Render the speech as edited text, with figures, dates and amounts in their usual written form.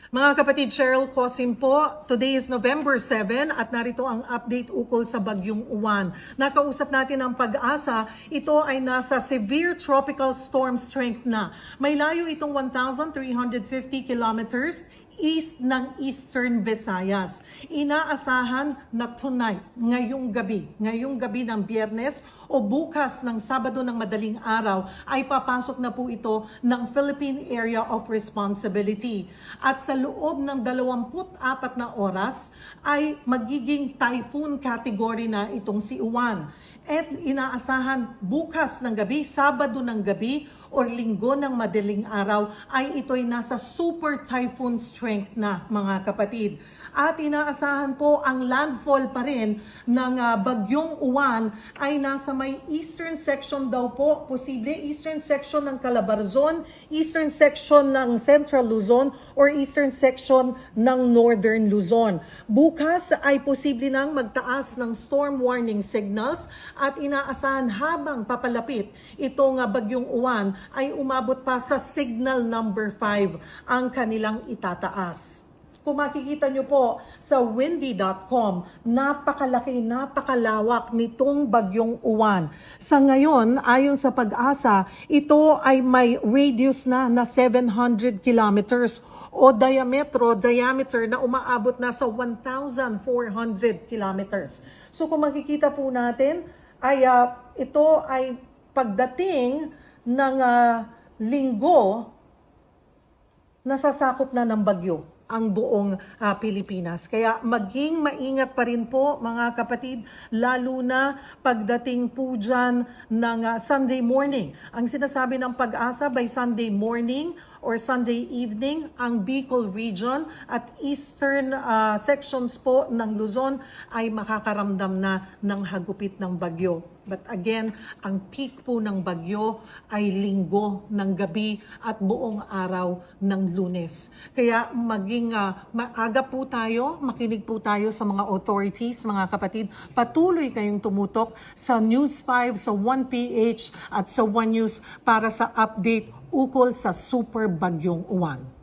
Mga kapatid, Cheryl Cosim po. Today is November 7 at narito ang update ukol sa Bagyong Uwan. Nakausap natin ang Pag-asa. Ito ay nasa severe tropical storm strength na. May layo itong 1,350 kilometers east ng Eastern Visayas. Inaasahan na tonight, ngayong gabi ng Biyernes o bukas ng Sabado ng madaling araw ay papasok na po ito ng Philippine Area of Responsibility. At sa loob ng 24 na oras ay magiging typhoon category na itong si Uwan. At inaasahan bukas ng gabi, Sabado ng gabi o Linggo ng madaling araw ay ito'y nasa super typhoon strength na, mga kapatid. At inaasahan po ang landfall pa rin ng Bagyong Uwan ay nasa may eastern section daw po, posible eastern section ng Calabarzon, eastern section ng Central Luzon, or eastern section ng Northern Luzon. Bukas ay posible nang magtaas ng storm warning signals at inaasahan habang papalapit itong Bagyong Uwan ay umabot pa sa signal number 5 ang kanilang itataas. Kung makikita nyo po sa windy.com, napakalaki, napakalawak nitong Bagyong Uwan. Sa ngayon, ayon sa Pag-asa, ito ay may radius na 700 kilometers o diameter na umaabot na sa 1,400 kilometers. So kung makikita po natin, ay ito ay pagdating ng linggo, nasasakop na ng bagyo ang buong Pilipinas. Kaya maging maingat pa rin po, mga kapatid, lalo na pagdating po dyan ng Sunday morning. Ang sinasabi ng Pag-asa, by Sunday morning or Sunday evening, ang Bicol region at eastern sections po ng Luzon ay makakaramdam na ng hagupit ng bagyo. But again, ang peak po ng bagyo ay linggo ng gabi at buong araw ng Lunes. Kaya maging maaga po tayo, makinig po tayo sa mga authorities, mga kapatid. Patuloy kayong tumutok sa News 5, sa 1PH at sa 1 News para sa update ukol sa Super Bagyong Uwan.